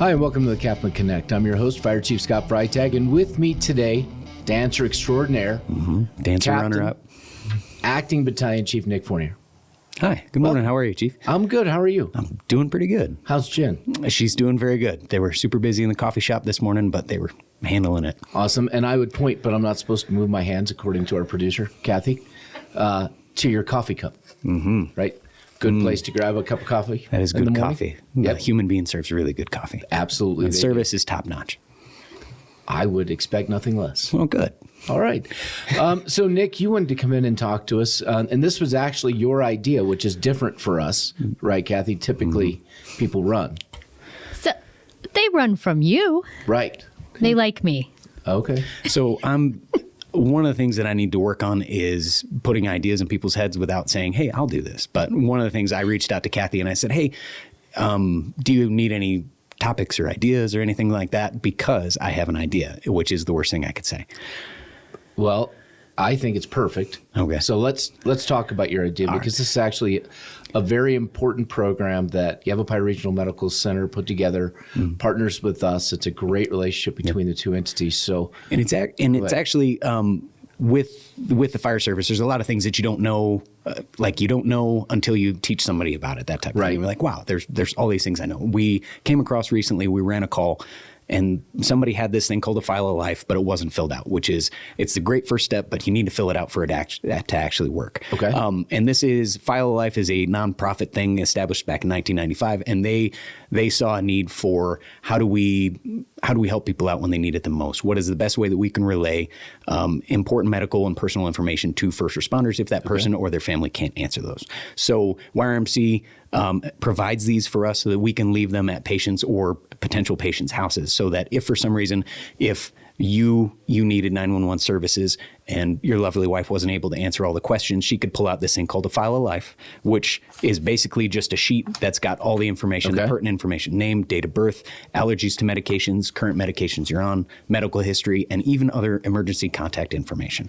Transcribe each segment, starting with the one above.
Hi, and welcome to the CAFMA Connect. I'm your host, Fire Chief Scott Freitag, and with me today, dancer extraordinaire, dancer runner-up, acting battalion chief Nick Fournier. Hi, good morning. How are you, Chief? I'm good. How are you? I'm doing pretty good. How's Jen? She's doing very good. They were super busy in the coffee shop this morning, but they were handling it. Awesome. And I would point, but I'm not supposed to move my hands, according to our producer, Kathy, to your coffee cup. Right? Good place to grab a cup of coffee. That is good coffee. Yep. A human being serves really good coffee. Absolutely. And service is top-notch. I would expect nothing less. Well, good. All right. So, Nick, you wanted to come in and talk to us. And this was actually your idea, which is different for us. Right, Kathy? Typically, people run. So they run from you. Right. They like me. Okay. So one of the things that I need to work on is putting ideas in people's heads without saying, hey, I'll do this. But one of the things I reached out to Kathy and I said, hey, do you need any topics or ideas or anything like that? Because I have an idea, which is the worst thing I could say. Well, I think it's perfect. Okay. So let's talk about your idea, because this is actually a very important program that Yavapai Regional Medical Center put together, partners with us. It's a great relationship between the two entities. So, and it's actually with the fire service, there's a lot of things that you don't know, like you don't know until you teach somebody about it. That type of thing. We're like, wow, there's all these things I know. We came across recently. We ran a call. And somebody had this thing called a file of life, but it wasn't filled out, which is, it's the great first step, but you need to fill it out for it to actually work. Okay. And this is, File of Life is a nonprofit thing established back in 1995, and they saw a need for how do we help people out when they need it the most? What is the best way that we can relay important medical and personal information to first responders if that person or their family can't answer those? So YRMC provides these for us so that we can leave them at patients or potential patients' houses, so that if for some reason, if you needed 911 services and your lovely wife wasn't able to answer all the questions, she could pull out this thing called a File of Life, which is basically just a sheet that's got all the information, the pertinent information, name, date of birth, allergies to medications, current medications you're on, medical history, and even other emergency contact information.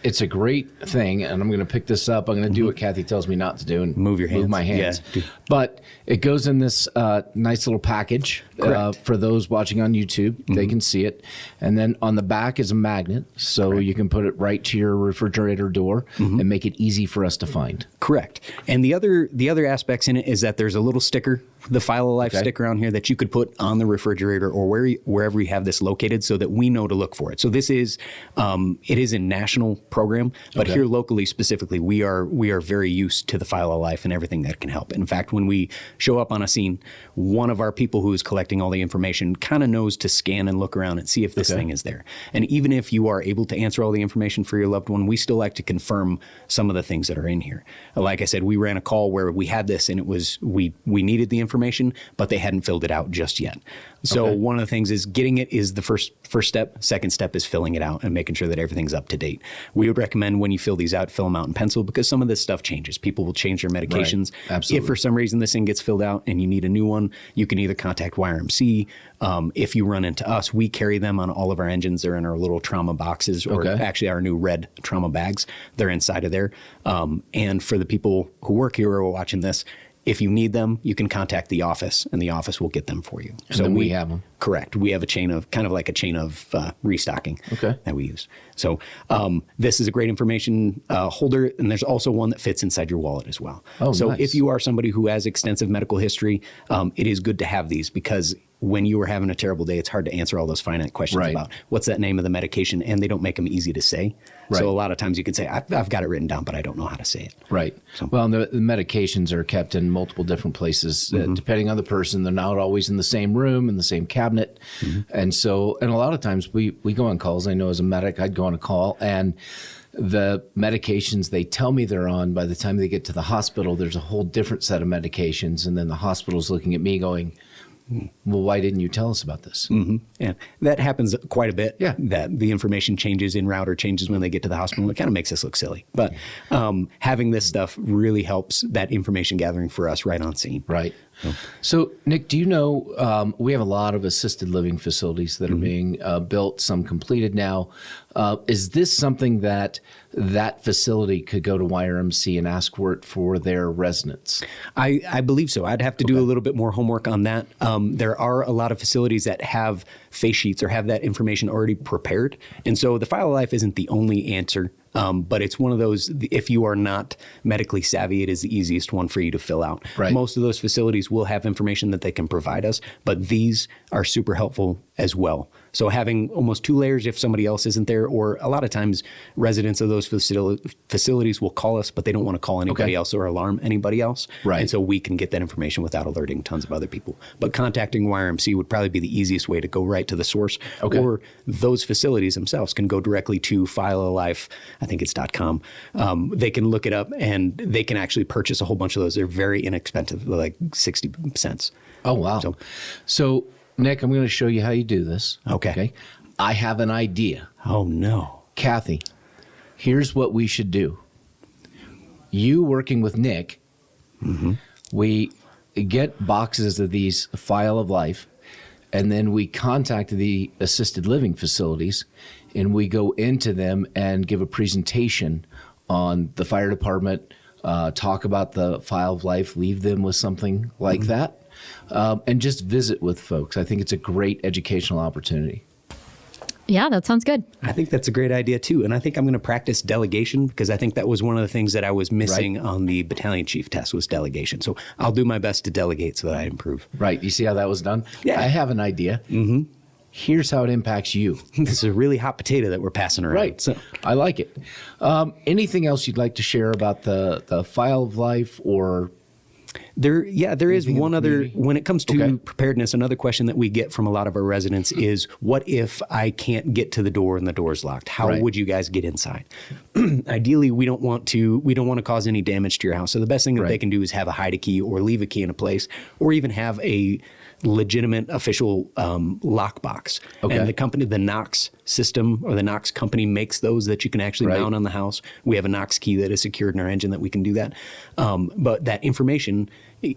It's a great thing, and I'm going to pick this up. I'm going to do what Kathy tells me not to do and move my hands. Yeah. But it goes in this nice little package for those watching on YouTube. They can see it. And then on the back is a magnet, so you can put it right to your refrigerator door and make it easy for us to find. Correct. And the other aspects in it is that there's a little sticker, the File of Life sticker on here, that you could put on the refrigerator or wherever you have this located, so that we know to look for it. So this is it is a national program, but here locally specifically, we are very used to the File of Life and everything that can help. In fact, when we show up on a scene, one of our people who is collecting all the information kind of knows to scan and look around and see if this thing is there. And even if you are able to answer all the information for your loved one, we still like to confirm some of the things that are in here. Like I said, we ran a call where we had this, and it was we needed the information, but they hadn't filled it out just yet. So one of the things is getting it is the first step. Second step is filling it out and making sure that everything's up to date. We would recommend when you fill these out, fill them out in pencil, because some of this stuff changes. People will change their medications. Absolutely. If for some reason this thing gets filled out and you need a new one, you can either contact YRMC. If you run into us, we carry them on all of our engines. They're in our little trauma boxes, or actually our new red trauma bags. They're inside of there. And for the people who work here or are watching this, if you need them, you can contact the office, and the office will get them for you. And so we have them. Correct. We have a chain of restocking that we use. So this is a great information holder, and there's also one that fits inside your wallet as well. So if you are somebody who has extensive medical history, it is good to have these, because when you are having a terrible day, it's hard to answer all those finite questions about what's that name of the medication, and they don't make them easy to say. So a lot of times you can say, I've got it written down, but I don't know how to say it. Right. So, well, the medications are kept in multiple different places. Depending on the person, they're not always in the same room, in the same cabinet. And so, and a lot of times we go on calls. I know as a medic, I'd go on a call, and the medications they tell me they're on, by the time they get to the hospital, there's a whole different set of medications. And then the hospital's looking at me going, well, why didn't you tell us about this? Yeah, that happens quite a bit. Yeah, that the information changes en route or changes when they get to the hospital. It kind of makes us look silly. But having this stuff really helps that information gathering for us right on scene. Right. So, Nick, do you know we have a lot of assisted living facilities that are being built, some completed now. Is this something that facility could go to YRMC and ask for it for their residents? I believe so. I'd have to do a little bit more homework on that. There are a lot of facilities that have face sheets or have that information already prepared. And so the file of life isn't the only answer. But it's one of those, if you are not medically savvy, it is the easiest one for you to fill out. Right. Most of those facilities will have information that they can provide us, but these are super helpful as well. So having almost 2 layers if somebody else isn't there, or a lot of times residents of those facilities will call us, but they don't want to call anybody else or alarm anybody else. Right. And so we can get that information without alerting tons of other people. But contacting YRMC would probably be the easiest way to go right to the source. Or those facilities themselves can go directly to File a Life, I think it's .com. They can look it up and they can actually purchase a whole bunch of those. They're very inexpensive, like 60 cents. Oh, wow. So Nick, I'm going to show you how you do this. Okay. I have an idea. Oh, no. Kathy, here's what we should do. You working with Nick, we get boxes of these File of Life, and then we contact the assisted living facilities, and we go into them and give a presentation on the fire department, talk about the File of Life, leave them with something like that. And just visit with folks. I think it's a great educational opportunity. Yeah, that sounds good. I think that's a great idea too. And I think I'm going to practice delegation because I think that was one of the things that I was missing on the battalion chief test was delegation. So I'll do my best to delegate so that I improve. Right. You see how that was done? Yeah. I have an idea. Here's how it impacts you. This is a really hot potato that we're passing around. Right. So I like it. Anything else you'd like to share about the File of Life or... There is one other, community? when it comes to preparedness, another question that we get from a lot of our residents is, what if I can't get to the door and the door's locked? How would you guys get inside? Ideally, we don't want to cause any damage to your house. So the best thing that they can do is have a hide a key or leave a key in a place, or even have a legitimate official lockbox. And the company, the Knox system or the Knox company makes those that you can actually mount on the house. We have a Knox key that is secured in our engine that we can do that. But that information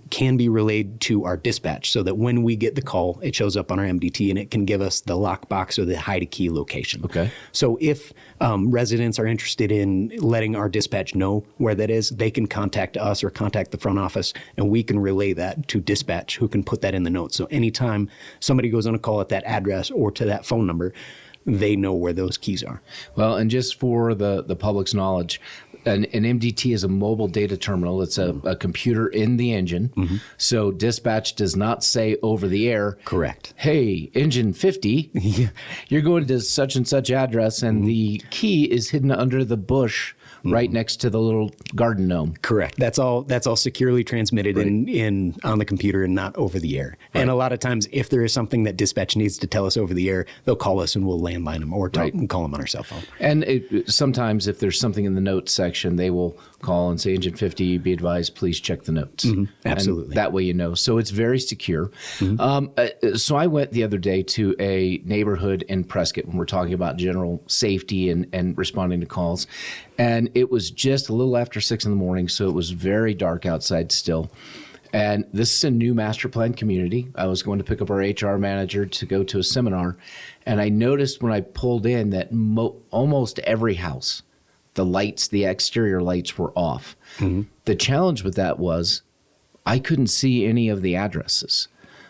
can be relayed to our dispatch so that when we get the call, it shows up on our MDT and it can give us the lockbox or the hide a key location. So if residents are interested in letting our dispatch know where that is, they can contact us or contact the front office and we can relay that to dispatch who can put that in the notes. So anytime somebody goes on a call at that address or to that phone number, they know where those keys are. Well, and just for the public's knowledge, an MDT is a mobile data terminal. It's a computer in the engine. So dispatch does not say over the air, Correct. Hey, engine 50, you're going to such and such address, and the key is hidden under the bush right next to the little garden gnome. Correct. That's all securely transmitted in on the computer and not over the air. And a lot of times, if there is something that dispatch needs to tell us over the air, they'll call us and we'll landline them or call them on our cell phone. And sometimes if there's something in the notes section, they will call and say, Engine 50, be advised, please check the notes. Absolutely. And that way you know. So it's very secure. So I went the other day to a neighborhood in Prescott when we're talking about general safety and responding to calls. And it was just a little after 6 in the morning, so it was very dark outside still. And this is a new master plan community. I was going to pick up our HR manager to go to a seminar, and I noticed when I pulled in that almost every house, the exterior lights were off. The challenge with that was I couldn't see any of the addresses.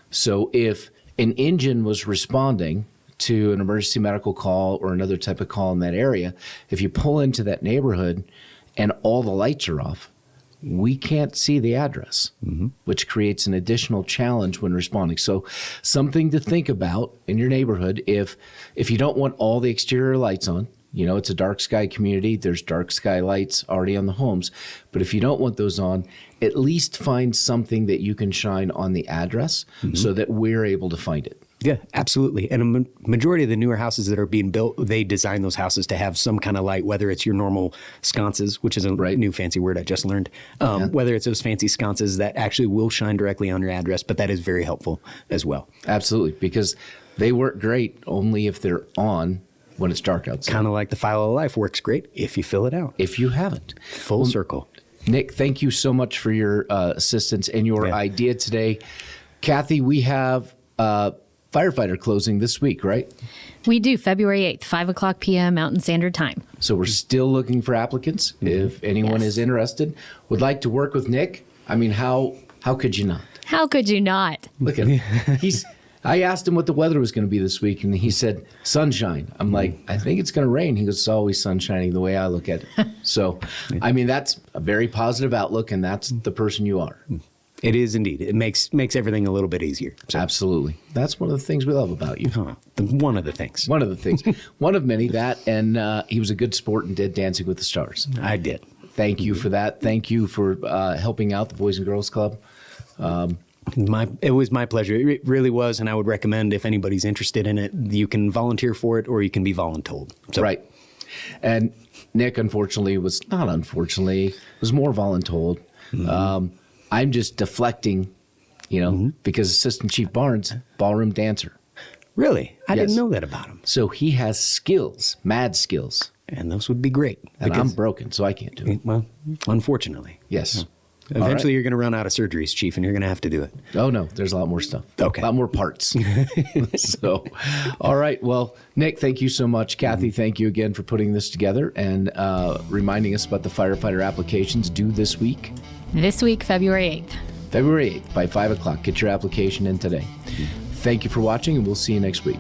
So if an engine was responding to an emergency medical call or another type of call in that area, if you pull into that neighborhood and all the lights are off, we can't see the address, which creates an additional challenge when responding. So something to think about in your neighborhood. If you don't want all the exterior lights on, it's a dark sky community, there's dark sky lights already on the homes. But if you don't want those on, at least find something that you can shine on the address so that we're able to find it. Yeah, absolutely. And a majority of the newer houses that are being built, they design those houses to have some kind of light, whether it's your normal sconces, which is a new fancy word I just learned, whether it's those fancy sconces that actually will shine directly on your address, but that is very helpful as well. Absolutely, because they work great only if they're on when it's dark outside. Kind of like the File of Life works great if you fill it out. If you haven't. Full circle. Nick, thank you so much for your assistance and your idea today. Kathy, we have firefighter closing this week, right? We do, February 8th, 5 o'clock p.m. Mountain Standard Time. So we're still looking for applicants. If anyone is interested, would like to work with Nick, I mean, how could you not? How could you not? Look at him. I asked him what the weather was going to be this week, and he said sunshine. I'm like, I think it's going to rain. He goes, it's always sunshining the way I look at it. So, I mean, that's a very positive outlook, and that's the person you are. It is indeed. It makes everything a little bit easier. So. Absolutely. That's one of the things we love about you. One of the things. One of the things. One of many, that, and he was a good sport and did Dancing with the Stars. I did. Thank you for that. Thank you for helping out the Boys and Girls Club. It was my pleasure. It really was, and I would recommend if anybody's interested in it, you can volunteer for it or you can be voluntold. So. Right. And Nick, unfortunately, was more voluntold. I'm just deflecting, because Assistant Chief Barnes, ballroom dancer. Really? I Yes. didn't know that about him. So he has skills, mad skills. And those would be great. And I'm broken, so I can't do it. Well, unfortunately. Yes. Eventually, you're going to run out of surgeries, Chief, and you're going to have to do it. Oh, no, there's a lot more stuff. Okay. A lot more parts. So, all right. Well, Nick, thank you so much. Kathy, thank you again for putting this together and reminding us about the firefighter applications due this week. This week, February 8th. February 8th by 5 o'clock. Get your application in today. Thank you for watching, and we'll see you next week.